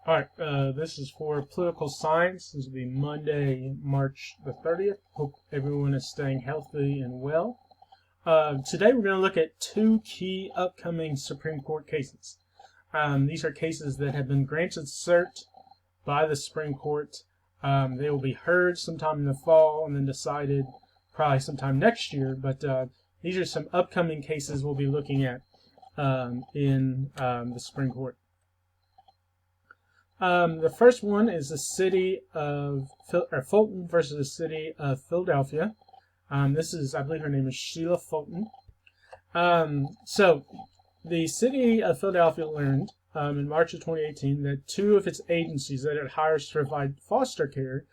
All right, this is for political science. This will be Monday, March the 30th. Hope everyone is staying healthy and well. Today we're going to look at two key upcoming Supreme Court cases. These are cases that have been granted cert by the Supreme Court. They will be heard sometime in the fall and then decided probably sometime next year. But these are some upcoming cases we'll be looking at in the Supreme Court. The first one is the city of Fulton versus the city of Philadelphia. This is, I believe her name is Sheila Fulton. So the city of Philadelphia learned in March of 2018 that two of its agencies that it hires to provide foster care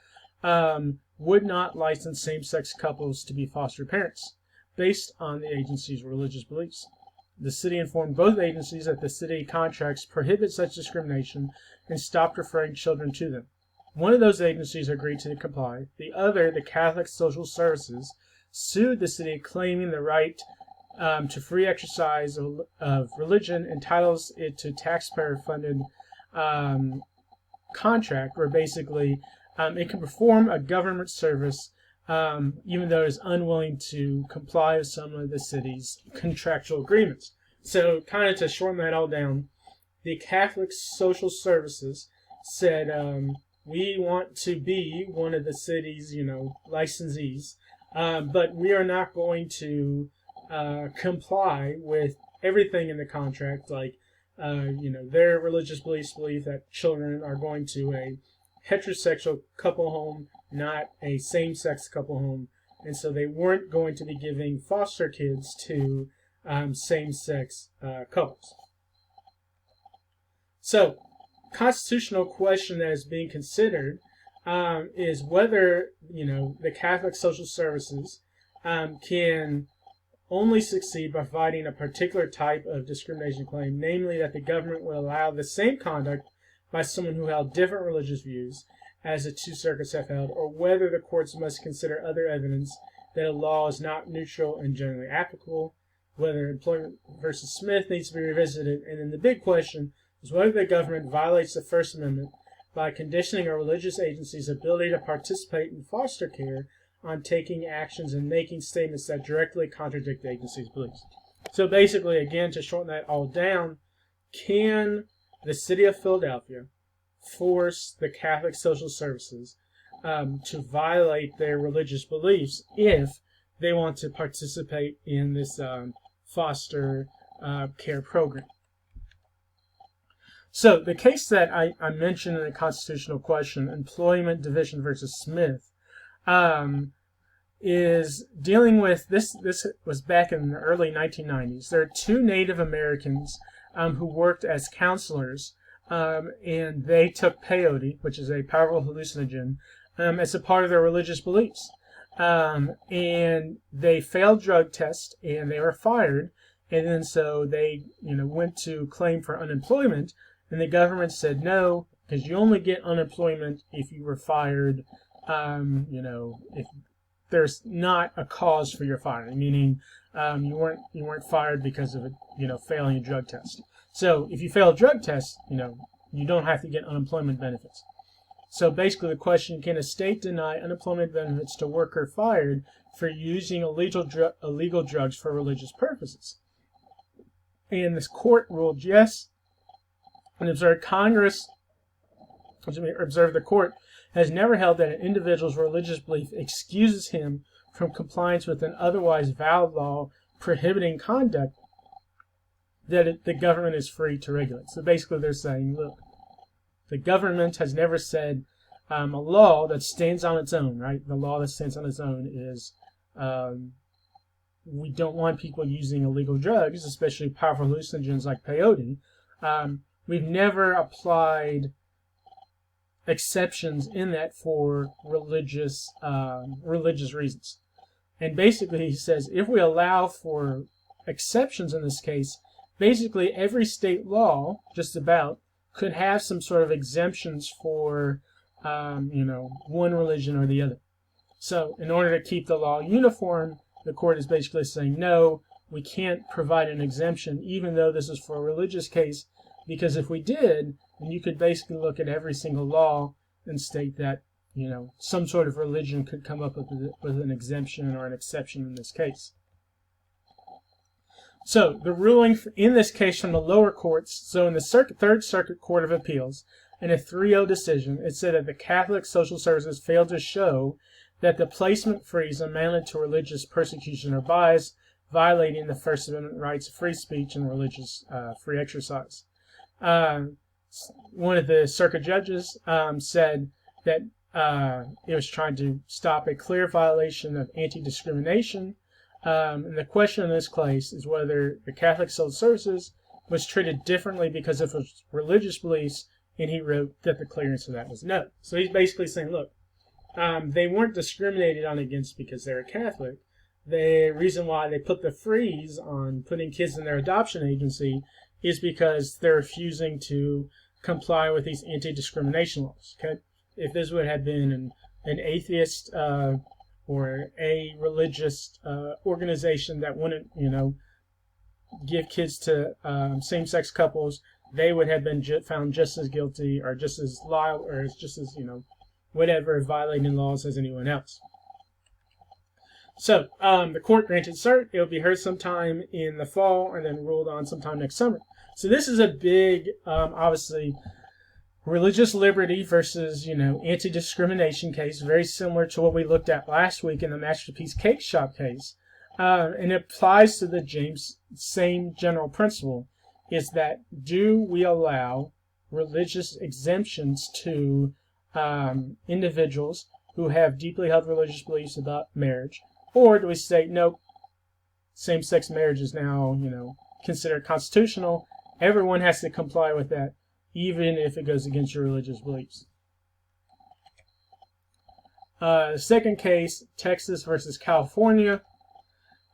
would not license same-sex couples to be foster parents based on the agency's religious beliefs. The city informed both agencies that the city contracts prohibit such discrimination and stopped referring children to them. One of those agencies agreed to comply. The other, the Catholic Social Services, sued the city claiming the right to free exercise of religion entitles it to taxpayer-funded contract where basically it can perform a government service even though it is unwilling to comply with some of the city's contractual agreements. So kind of to shorten that all down, the Catholic Social Services said, we want to be one of the city's, licensees, but we are not going to comply with everything in the contract, like, their religious beliefs believe that children are going to a heterosexual couple home, not a same-sex couple home, and so they weren't going to be giving foster kids to same-sex couples. So, constitutional question that is being considered is whether the Catholic Social Services can only succeed by providing a particular type of discrimination claim, namely that the government will allow the same conduct by someone who held different religious views as the two circuits have held, or whether the courts must consider other evidence that a law is not neutral and generally applicable, whether Employment versus Smith needs to be revisited, and then the big question is whether the government violates the First Amendment by conditioning a religious agency's ability to participate in foster care on taking actions and making statements that directly contradict the agency's beliefs. So basically, again, to shorten that all down, can the city of Philadelphia force the Catholic Social Services to violate their religious beliefs if they want to participate in this foster care program? So the case that I mentioned in the constitutional question, Employment Division versus Smith, is dealing with this. This was back in the early 1990s. There are two Native Americans who worked as counselors, and they took peyote, which is a powerful hallucinogen, as a part of their religious beliefs. And they failed drug tests, and they were fired. And then so they, went to claim for unemployment, and the government said no, because you only get unemployment if you were fired. If there's not a cause for your firing, meaning you weren't fired because of failing a drug test. So if you fail a drug test, you don't have to get unemployment benefits. So basically the question, can a state deny unemployment benefits to a worker fired for using illegal drugs for religious purposes? And this court ruled yes, and observed the court has never held that an individual's religious belief excuses him from compliance with an otherwise valid law prohibiting conduct that the government is free to regulate. So basically they're saying, look, the government has never said a law that stands on its own, right? The law that stands on its own is we don't want people using illegal drugs, especially powerful hallucinogens like peyote. We've never applied exceptions in that for religious reasons. And basically he says if we allow for exceptions in this case, basically every state law just about could have some sort of exemptions for one religion or the other. So in order to keep the law uniform, the court is basically saying no, we can't provide an exemption even though this is for a religious case, because if we did, And you could basically look at every single law and state that, some sort of religion could come up with an exemption or an exception in this case. So the ruling in this case from the lower courts, so in the Third Circuit Court of Appeals, in a 3-0 decision, it said that the Catholic Social Services failed to show that the placement fees amounted to religious persecution or bias, violating the First Amendment rights of free speech and religious free exercise. One of the circuit judges said that it was trying to stop a clear violation of anti-discrimination. And the question in this case is whether the Catholic Social Services was treated differently because of its religious beliefs, and he wrote that the clear answer to that was no. So he's basically saying, look, they weren't discriminated on against because they were Catholic. The reason why they put the freeze on putting kids in their adoption agency is because they're refusing to comply with these anti-discrimination laws. Okay, if this would have been an atheist or a religious organization that wouldn't, give kids to same-sex couples, they would have been found just as guilty or just as liable or just as, whatever, violating laws as anyone else. So the court granted cert. It will be heard sometime in the fall and then ruled on sometime next summer. So this is a big, obviously, religious liberty versus, anti-discrimination case, very similar to what we looked at last week in the Masterpiece Cake Shop case. And it applies to the same general principle, is that do we allow religious exemptions to individuals who have deeply held religious beliefs about marriage, or do we say, nope, same-sex marriage is now, considered constitutional, everyone has to comply with that, even if it goes against your religious beliefs. The second case, Texas versus California.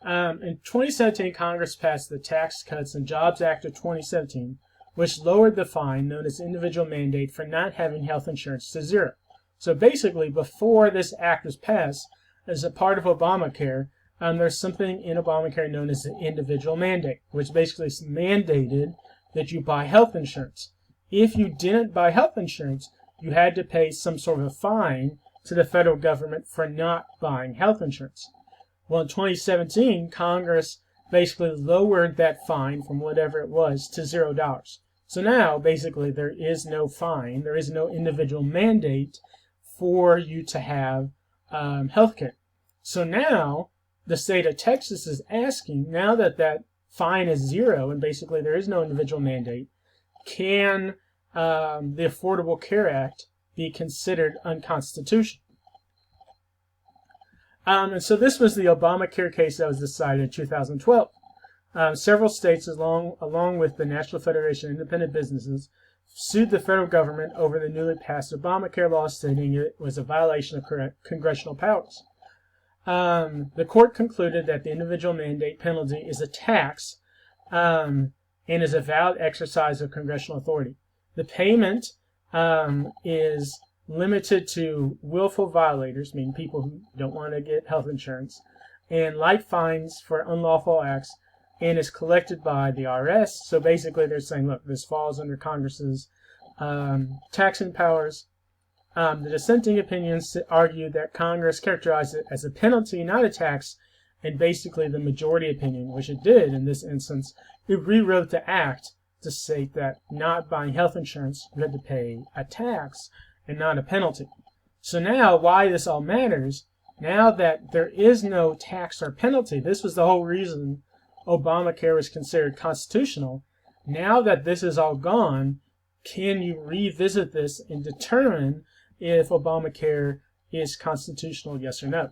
In 2017, Congress passed the Tax Cuts and Jobs Act of 2017, which lowered the fine known as individual mandate for not having health insurance to zero. So basically, before this act was passed, as a part of Obamacare, there's something in Obamacare known as the individual mandate, which basically mandated that you buy health insurance. If you didn't buy health insurance, you had to pay some sort of a fine to the federal government for not buying health insurance. Well, in 2017, Congress basically lowered that fine from whatever it was to $0. So now, basically, there is no fine, there is no individual mandate for you to have health care. So now, the state of Texas is asking, now that that fine is zero and basically there is no individual mandate, can the Affordable Care Act be considered unconstitutional? And so this was the Obamacare case that was decided in 2012. Several states, along with the National Federation of Independent Businesses, sued the federal government over the newly passed Obamacare law, stating it was a violation of congressional powers. The court concluded that the individual mandate penalty is a tax and is a valid exercise of congressional authority. The payment is limited to willful violators, meaning people who don't want to get health insurance, and light fines for unlawful acts, and is collected by the IRS. So basically they're saying, look, this falls under Congress's taxing powers. The dissenting opinions argue that Congress characterized it as a penalty, not a tax, and basically the majority opinion, which it did in this instance, it rewrote the act to state that not buying health insurance, you had to pay a tax and not a penalty. So now, why this all matters, now that there is no tax or penalty, this was the whole reason Obamacare was considered constitutional. Now that this is all gone, can you revisit this and determine if Obamacare is constitutional, yes or no?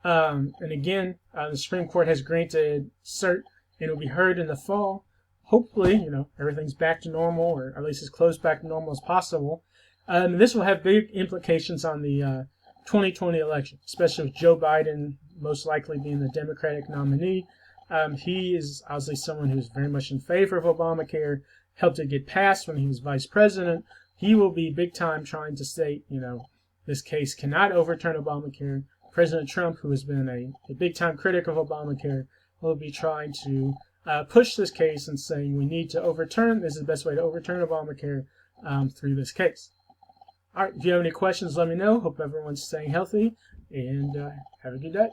And again, the Supreme Court has granted cert, and it will be heard in the fall. Hopefully, everything's back to normal, or at least as close back to normal as possible. This will have big implications on the 2020 election, especially with Joe Biden most likely being the Democratic nominee. He is obviously someone who's very much in favor of Obamacare, helped it get passed when he was vice president. He will be big time trying to state, this case cannot overturn Obamacare. President Trump, who has been a big time critic of Obamacare, will be trying to push this case and saying we need to overturn. This is the best way to overturn Obamacare through this case. All right, if you have any questions, let me know. Hope everyone's staying healthy, and have a good day.